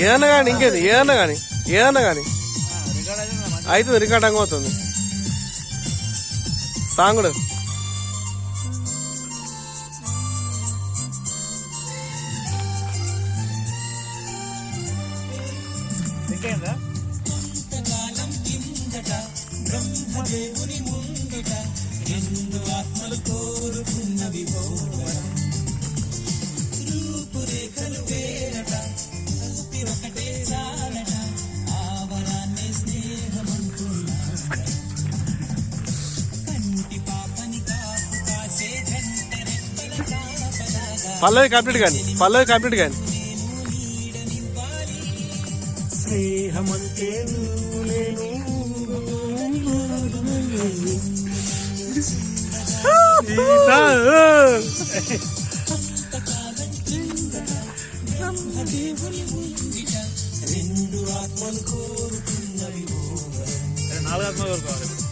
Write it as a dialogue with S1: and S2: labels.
S1: ఏదన్నా కానీ ఇంకేది ఏదన్నా కానీ అవుతుంది రికార్డింగ్ అవుతుంది సాంగుడు పల్లవి కంప్లీట్ కానీ
S2: స్నేహమంటే
S3: నాలుగు ఆత్మలు కోరుకోవాలి.